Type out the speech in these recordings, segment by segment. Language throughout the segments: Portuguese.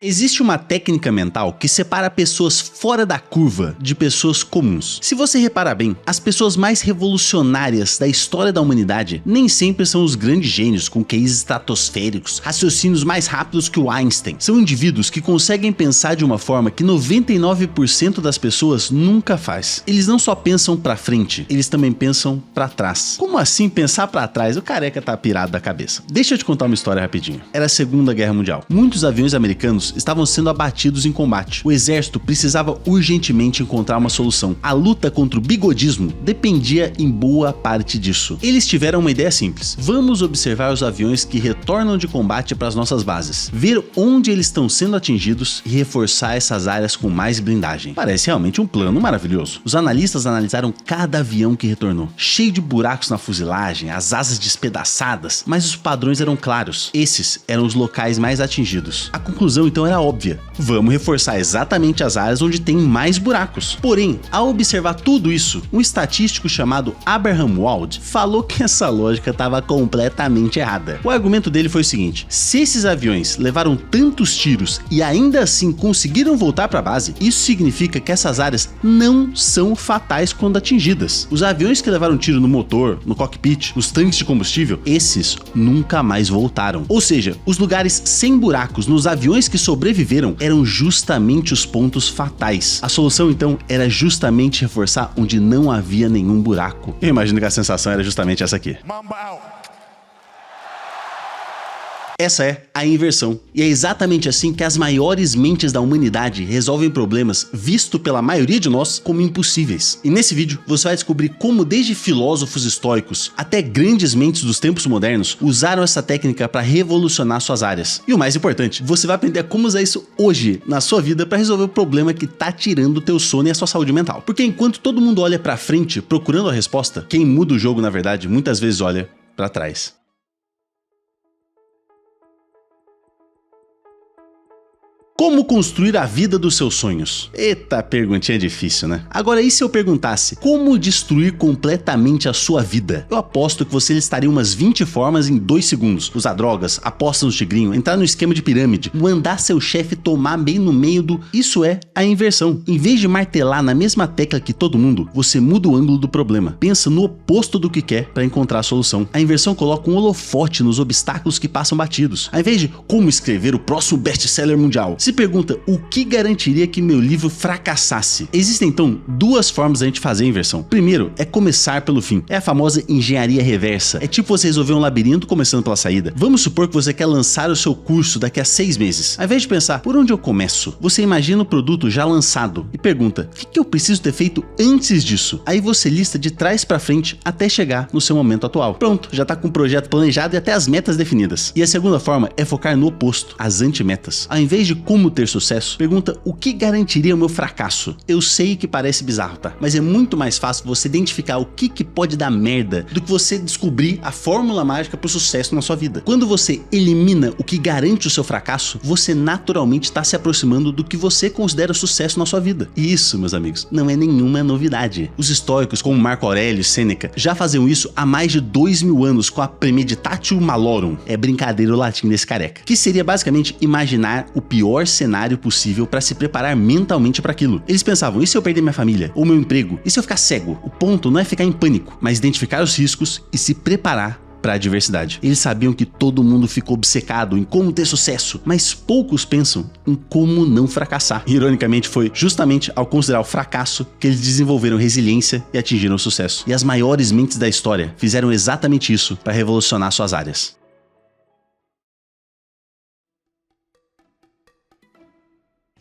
Existe uma técnica mental que separa pessoas fora da curva de pessoas comuns. Se você reparar bem, as pessoas mais revolucionárias da história da humanidade nem sempre são os grandes gênios com QIs estratosféricos, raciocínios mais rápidos que o Einstein. São indivíduos que conseguem pensar de uma forma que 99% das pessoas nunca faz. Eles não só pensam pra frente, eles também pensam pra trás. Como assim pensar pra trás? O careca tá pirado da cabeça. Deixa eu te contar uma história rapidinho. Era a Segunda Guerra Mundial. Muitos aviões americanos estavam sendo abatidos em combate. O exército precisava urgentemente encontrar uma solução. A luta contra o bigodismo dependia em boa parte disso. Eles tiveram uma ideia simples. Vamos observar os aviões que retornam de combate para as nossas bases, ver onde eles estão sendo atingidos e reforçar essas áreas com mais blindagem. Parece realmente um plano maravilhoso. Os analistas analisaram cada avião que retornou, cheio de buracos na fuselagem, as asas despedaçadas, mas os padrões eram claros. Esses eram os locais mais atingidos. A conclusão então era óbvia. Vamos reforçar exatamente as áreas onde tem mais buracos. Porém, ao observar tudo isso, um estatístico chamado Abraham Wald falou que essa lógica estava completamente errada. O argumento dele foi o seguinte: se esses aviões levaram tantos tiros e ainda assim conseguiram voltar para a base, isso significa que essas áreas não são fatais quando atingidas. Os aviões que levaram tiro no motor, no cockpit, nos tanques de combustível, esses nunca mais voltaram. Ou seja, os lugares sem buracos nos aviões que sobreviveram eram justamente os pontos fatais. A solução então era justamente reforçar onde não havia nenhum buraco. Eu imagino que a sensação era justamente essa aqui. Essa é a inversão. E é exatamente assim que as maiores mentes da humanidade resolvem problemas visto pela maioria de nós como impossíveis. E nesse vídeo você vai descobrir como desde filósofos estoicos até grandes mentes dos tempos modernos usaram essa técnica para revolucionar suas áreas. E o mais importante, você vai aprender como usar isso hoje na sua vida para resolver o problema que tá tirando o teu sono e a sua saúde mental. Porque enquanto todo mundo olha para frente procurando a resposta, quem muda o jogo na verdade muitas vezes olha para trás. Como construir a vida dos seus sonhos? Eita, perguntinha difícil, né? Agora, e se eu perguntasse como destruir completamente a sua vida? Eu aposto que você listaria umas 20 formas em 2 segundos. Usar drogas, apostas no tigrinho, entrar no esquema de pirâmide, mandar seu chefe tomar bem no meio do... Isso é a inversão. Em vez de martelar na mesma tecla que todo mundo, você muda o ângulo do problema. Pensa no oposto do que quer para encontrar a solução. A inversão coloca um holofote nos obstáculos que passam batidos. Ao invés de como escrever o próximo best-seller mundial, se pergunta o que garantiria que meu livro fracassasse. Existem então 2 formas da gente fazer a inversão. Primeiro é começar pelo fim. É a famosa engenharia reversa. É tipo você resolver um labirinto começando pela saída. Vamos supor que você quer lançar o seu curso daqui a 6 meses. Ao invés de pensar por onde eu começo, você imagina o produto já lançado e pergunta o que eu preciso ter feito antes disso. Aí você lista de trás para frente até chegar no seu momento atual. Pronto, já tá com o projeto planejado e até as metas definidas. E a segunda forma é focar no oposto, as antimetas. Ao invés de como ter sucesso, pergunta o que garantiria o meu fracasso. Eu sei que parece bizarro, tá? Mas é muito mais fácil você identificar o que pode dar merda do que você descobrir a fórmula mágica pro sucesso na sua vida. Quando você elimina o que garante o seu fracasso, você naturalmente está se aproximando do que você considera sucesso na sua vida. E isso, meus amigos, não é nenhuma novidade. Os estoicos, como Marco Aurélio e Sêneca, já faziam isso há mais de 2000 anos com a Premeditatio Malorum. É brincadeira o latim desse careca. Que seria basicamente imaginar o pior cenário possível para se preparar mentalmente para aquilo. Eles pensavam, e se eu perder minha família ou meu emprego? E se eu ficar cego? O ponto não é ficar em pânico, mas identificar os riscos e se preparar para a adversidade. Eles sabiam que todo mundo ficou obcecado em como ter sucesso, mas poucos pensam em como não fracassar. Ironicamente, foi justamente ao considerar o fracasso que eles desenvolveram resiliência e atingiram o sucesso. E as maiores mentes da história fizeram exatamente isso para revolucionar suas áreas.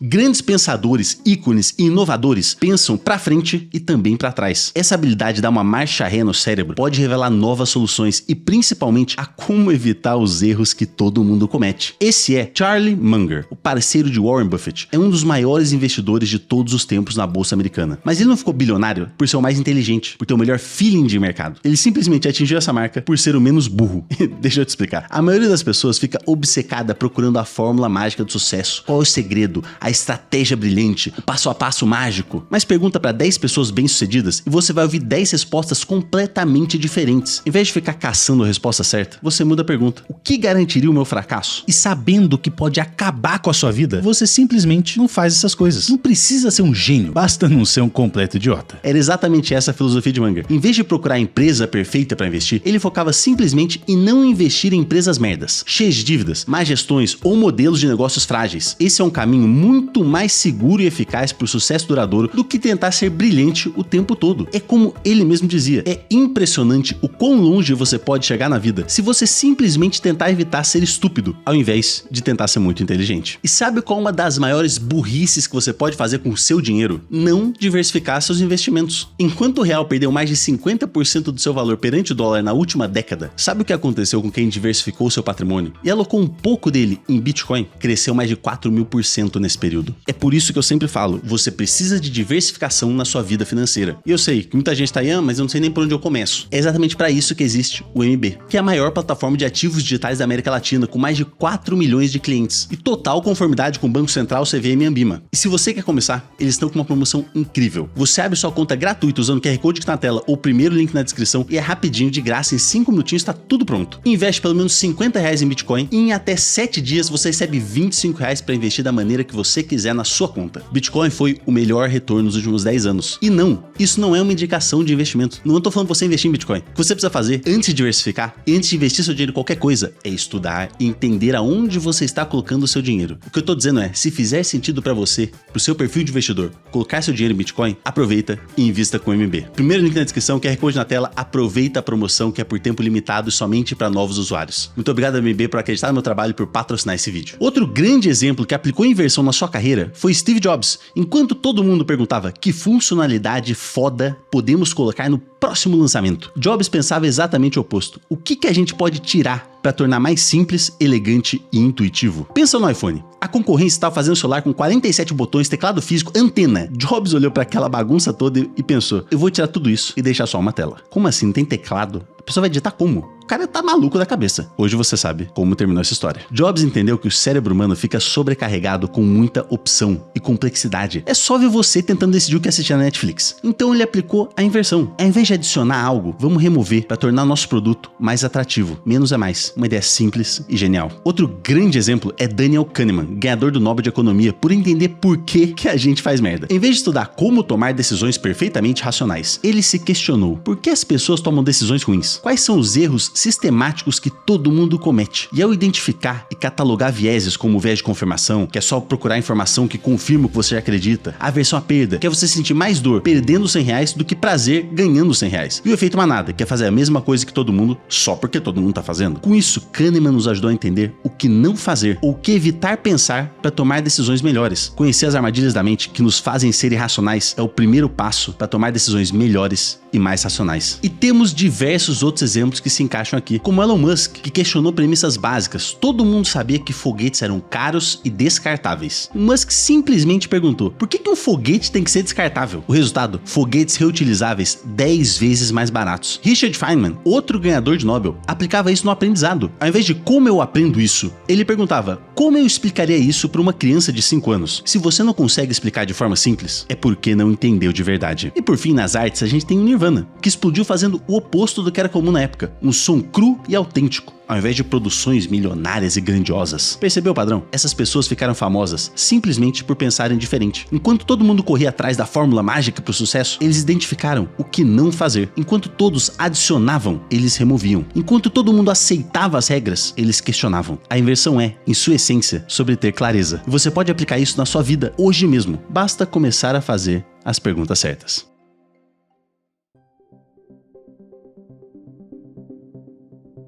Grandes pensadores, ícones e inovadores pensam pra frente e também pra trás. Essa habilidade de dar uma marcha ré no cérebro pode revelar novas soluções e principalmente a como evitar os erros que todo mundo comete. Esse é Charlie Munger, o parceiro de Warren Buffett. É um dos maiores investidores de todos os tempos na bolsa americana. Mas ele não ficou bilionário por ser o mais inteligente, por ter o melhor feeling de mercado. Ele simplesmente atingiu essa marca por ser o menos burro. Deixa eu te explicar. A maioria das pessoas fica obcecada procurando a fórmula mágica do sucesso. Qual é o segredo? A a estratégia brilhante, o passo a passo mágico. Mas pergunta para 10 pessoas bem-sucedidas e você vai ouvir 10 respostas completamente diferentes. Em vez de ficar caçando a resposta certa, você muda a pergunta: o que garantiria o meu fracasso? E sabendo que pode acabar com a sua vida, você simplesmente não faz essas coisas. Não precisa ser um gênio, basta não ser um completo idiota. Era exatamente essa a filosofia de Munger. Em vez de procurar a empresa perfeita para investir, ele focava simplesmente em não investir em empresas merdas, cheias de dívidas, má gestões ou modelos de negócios frágeis. Esse é um caminho muito mais seguro e eficaz para o sucesso duradouro do que tentar ser brilhante o tempo todo. É como ele mesmo dizia, é impressionante o quão longe você pode chegar na vida se você simplesmente tentar evitar ser estúpido, ao invés de tentar ser muito inteligente. E sabe qual é uma das maiores burrices que você pode fazer com o seu dinheiro? Não diversificar seus investimentos. Enquanto o real perdeu mais de 50% do seu valor perante o dólar na última década, sabe o que aconteceu com quem diversificou seu patrimônio e alocou um pouco dele em Bitcoin? Cresceu mais de 4.000% nesse período. É por isso que eu sempre falo, você precisa de diversificação na sua vida financeira. E eu sei que muita gente tá aí, mas eu não sei nem por onde eu começo. É exatamente para isso que existe o MB, que é a maior plataforma de ativos digitais da América Latina, com mais de 4 milhões de clientes e total conformidade com o Banco Central, CVM e Anbima. E se você quer começar, eles estão com uma promoção incrível. Você abre sua conta gratuita usando o QR Code que tá na tela ou o primeiro link na descrição e é rapidinho, de graça, em 5 minutinhos tá tudo pronto. Investe pelo menos R$50 em Bitcoin e em até 7 dias você recebe R$25 para investir da maneira que você quiser na sua conta. Bitcoin foi o melhor retorno nos últimos 10 anos. E não, isso não é uma indicação de investimento. Não tô falando pra você investir em Bitcoin. O que você precisa fazer antes de diversificar e antes de investir seu dinheiro em qualquer coisa é estudar e entender aonde você está colocando o seu dinheiro. O que eu tô dizendo é, se fizer sentido para você, pro seu perfil de investidor, colocar seu dinheiro em Bitcoin, aproveita e invista com o MB. Primeiro link na descrição, QR Code na tela, aproveita a promoção que é por tempo limitado e somente para novos usuários. Muito obrigado MB por acreditar no meu trabalho e por patrocinar esse vídeo. Outro grande exemplo que aplicou inversão na sua carreira foi Steve Jobs. Enquanto todo mundo perguntava que funcionalidade foda podemos colocar no próximo lançamento, Jobs pensava exatamente o oposto. O que a gente pode tirar para tornar mais simples, elegante e intuitivo? Pensa no iPhone. A concorrência estava fazendo um celular com 47 botões, teclado físico, antena. Jobs olhou para aquela bagunça toda e pensou: eu vou tirar tudo isso e deixar só uma tela. Como assim? Não tem teclado? A pessoa vai digitar como? O cara tá maluco da cabeça. Hoje você sabe como terminou essa história. Jobs entendeu que o cérebro humano fica sobrecarregado com muita opção e complexidade. É só ver você tentando decidir o que assistir na Netflix. Então ele aplicou a inversão. Ao invés de adicionar algo, vamos remover para tornar o nosso produto mais atrativo. Menos é mais. Uma ideia simples e genial. Outro grande exemplo é Daniel Kahneman, ganhador do Nobel de Economia, por entender por que a gente faz merda. Em vez de estudar como tomar decisões perfeitamente racionais, ele se questionou: por que as pessoas tomam decisões ruins? Quais são os erros sistemáticos que todo mundo comete? E ao identificar e catalogar vieses como o viés de confirmação, que é só procurar informação que confirma o que você já acredita, a aversão à perda, que é você sentir mais dor perdendo R$100 do que prazer ganhando R$100, e o efeito manada, que é fazer a mesma coisa que todo mundo só porque todo mundo tá fazendo. Com isso, Kahneman nos ajudou a entender o que não fazer ou o que evitar pensar para tomar decisões melhores. Conhecer as armadilhas da mente que nos fazem ser irracionais é o primeiro passo para tomar decisões melhores e mais racionais. E temos diversos outros exemplos que se encaixam aqui, como Elon Musk, que questionou premissas básicas. Todo mundo sabia que foguetes eram caros e descartáveis. O Musk simplesmente perguntou: por que um foguete tem que ser descartável? O resultado: foguetes reutilizáveis 10 vezes mais baratos. Richard Feynman, outro ganhador de Nobel, aplicava isso no aprendizado. Ao invés de como eu aprendo isso, ele perguntava: como eu explicaria isso para uma criança de 5 anos? Se você não consegue explicar de forma simples, é porque não entendeu de verdade. E por fim, nas artes, a gente tem o Nirvana, que explodiu fazendo o oposto do que era comum na época: um som cru e autêntico, ao invés de produções milionárias e grandiosas. Percebeu o padrão? Essas pessoas ficaram famosas simplesmente por pensarem diferente. Enquanto todo mundo corria atrás da fórmula mágica para o sucesso, eles identificaram o que não fazer. Enquanto todos adicionavam, eles removiam. Enquanto todo mundo aceitava as regras, eles questionavam. A inversão é, em sua essência, sobre ter clareza. E você pode aplicar isso na sua vida hoje mesmo. Basta começar a fazer as perguntas certas.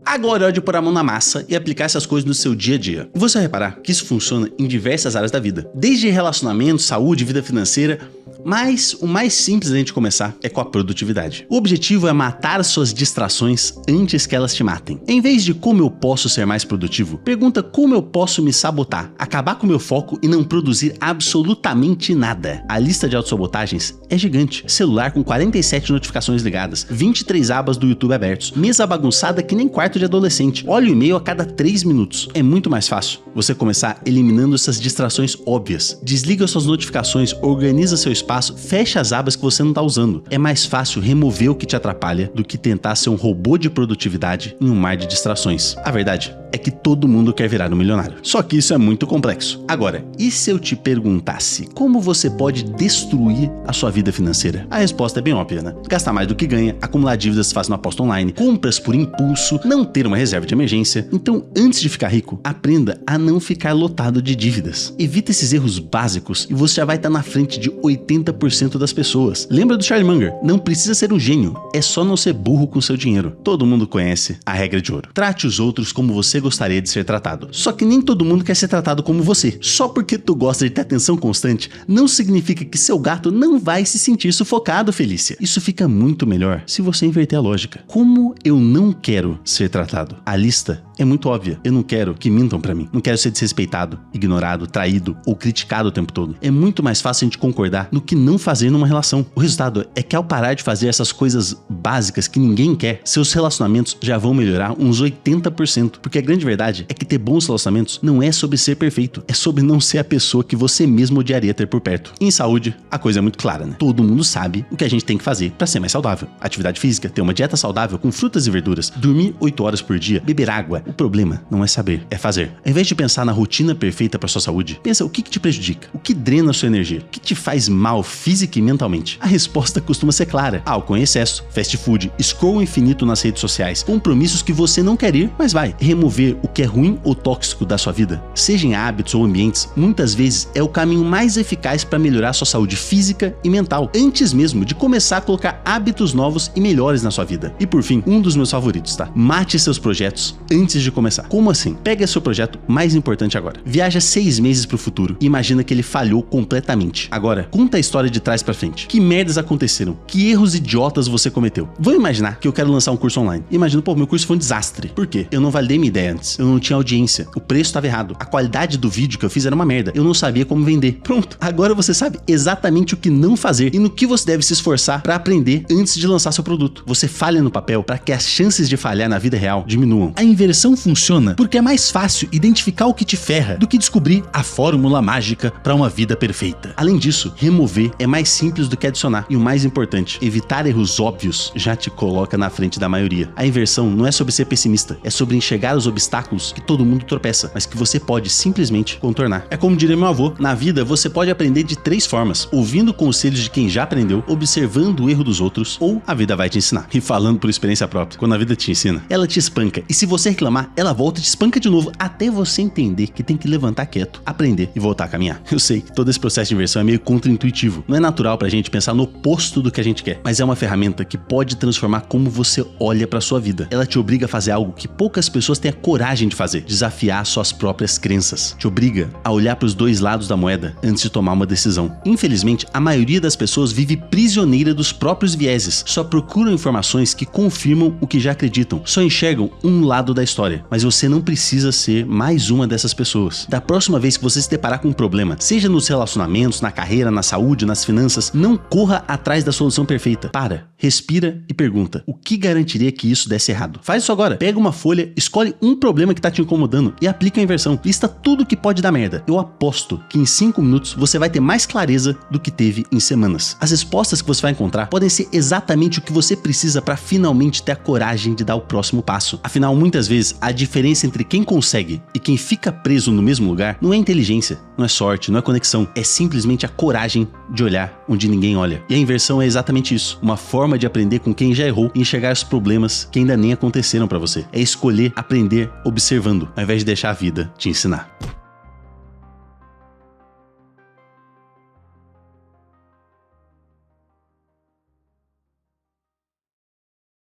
Agora é hora de pôr a mão na massa e aplicar essas coisas no seu dia a dia. E você vai reparar que isso funciona em diversas áreas da vida, desde relacionamento, saúde, vida financeira, mas o mais simples da gente começar é com a produtividade. O objetivo é matar suas distrações antes que elas te matem. Em vez de como eu posso ser mais produtivo, pergunta como eu posso me sabotar, acabar com meu foco e não produzir absolutamente nada. A lista de autossabotagens é gigante. Celular com 47 notificações ligadas, 23 abas do YouTube abertos, mesa bagunçada que nem quarto de adolescente, olha o e-mail a cada 3 minutos. É muito mais fácil você começar eliminando essas distrações óbvias. Desliga suas notificações, organiza seu espaço, fecha as abas que você não está usando. É mais fácil remover o que te atrapalha do que tentar ser um robô de produtividade em um mar de distrações. A verdade é que todo mundo quer virar um milionário. Só que isso é muito complexo. Agora, e se eu te perguntasse como você pode destruir a sua vida financeira? A resposta é bem óbvia, né? Gastar mais do que ganha, acumular dívidas fazendo aposta online, compras por impulso, não ter uma reserva de emergência. Então, antes de ficar rico, aprenda a não ficar lotado de dívidas. Evita esses erros básicos e você já vai estar na frente de 80% das pessoas. Lembra do Charlie Munger? Não precisa ser um gênio, é só não ser burro com seu dinheiro. Todo mundo conhece a regra de ouro. Trate os outros como você gostaria de ser tratado. Só que nem todo mundo quer ser tratado como você. Só porque tu gosta de ter atenção constante, não significa que seu gato não vai se sentir sufocado, Felícia. Isso fica muito melhor se você inverter a lógica. Como eu não quero ser tratado? A lista é muito óbvia. Eu não quero que mintam pra mim. Não quero ser desrespeitado, ignorado, traído ou criticado o tempo todo. É muito mais fácil a gente concordar no que não fazer numa relação. O resultado é que ao parar de fazer essas coisas básicas que ninguém quer, seus relacionamentos já vão melhorar uns 80%. Porque a grande verdade é que ter bons relacionamentos não é sobre ser perfeito, é sobre não ser a pessoa que você mesmo odiaria ter por perto. E em saúde, a coisa é muito clara, né? Todo mundo sabe o que a gente tem que fazer pra ser mais saudável. Atividade física, ter uma dieta saudável com frutas e verduras, dormir 8 horas por dia, beber água. O problema não é saber, é fazer. Ao invés de pensar na rotina perfeita pra sua saúde, pensa o que te prejudica, o que drena a sua energia, o que te faz mal física e mentalmente. A resposta costuma ser clara: álcool em excesso, fast food, scroll infinito nas redes sociais, compromissos que você não quer ir, mas vai. Remover o que é ruim ou tóxico da sua vida, seja em hábitos ou ambientes, muitas vezes é o caminho mais eficaz para melhorar sua saúde física e mental, antes mesmo de começar a colocar hábitos novos e melhores na sua vida. E por fim, um dos meus favoritos, tá? Mate seus projetos antes de começar. Como assim? Pega seu projeto mais importante agora. Viaja 6 meses pro futuro e imagina que ele falhou completamente. Agora, conta a história de trás pra frente. Que merdas aconteceram? Que erros idiotas você cometeu? Vou imaginar que eu quero lançar um curso online. Imagina, pô, meu curso foi um desastre. Por quê? Eu não validei minha ideia antes. Eu não tinha audiência. O preço estava errado. A qualidade do vídeo que eu fiz era uma merda. Eu não sabia como vender. Pronto. Agora você sabe exatamente o que não fazer e no que você deve se esforçar para aprender antes de lançar seu produto. Você falha no papel para que as chances de falhar na vida real diminuam. A inversão funciona porque é mais fácil identificar o que te ferra do que descobrir a fórmula mágica para uma vida perfeita. Além disso, remover é mais simples do que adicionar. E o mais importante, evitar erros óbvios já te coloca na frente da maioria. A inversão não é sobre ser pessimista, é sobre enxergar os obstáculos que todo mundo tropeça, mas que você pode simplesmente contornar. É como diria meu avô, na vida você pode aprender de 3 formas: ouvindo conselhos de quem já aprendeu, observando o erro dos outros, ou a vida vai te ensinar. E falando por experiência própria, quando a vida te ensina, ela te espanca, e se você reclamar, ela volta e te espanca de novo, até você entender que tem que levantar quieto, aprender e voltar a caminhar. Eu sei que todo esse processo de inversão é meio contraintuitivo, não é natural pra gente pensar no oposto do que a gente quer, mas é uma ferramenta que pode transformar como você olha pra sua vida. Ela te obriga a fazer algo que poucas pessoas têm a coragem de fazer: desafiar suas próprias crenças. Te obriga a olhar pros 2 lados da moeda antes de tomar uma decisão. Infelizmente, a maioria das pessoas vive prisioneira dos próprios vieses, só procuram informações que confirmam o que já acreditam, só enxergam um lado da história. Mas você não precisa ser mais uma dessas pessoas. Da próxima vez que você se deparar com um problema, seja nos relacionamentos, na carreira, na saúde, nas finanças, não corra atrás da solução perfeita. Para, respira e pergunta: o que garantiria que isso desse errado? Faz isso agora. Pega uma folha, escolhe um problema que tá te incomodando e aplica a inversão. Lista tudo que pode dar merda. Eu aposto que em 5 minutos você vai ter mais clareza do que teve em semanas. As respostas que você vai encontrar podem ser exatamente o que você precisa para finalmente ter a coragem de dar o próximo passo. Afinal, muitas vezes, a diferença entre quem consegue e quem fica preso no mesmo lugar não é inteligência, não é sorte, não é conexão. É simplesmente a coragem de olhar onde ninguém olha. E a inversão é exatamente isso. Uma forma de aprender com quem já errou e enxergar os problemas que ainda nem aconteceram para você. É escolher aprender observando, ao invés de deixar a vida te ensinar.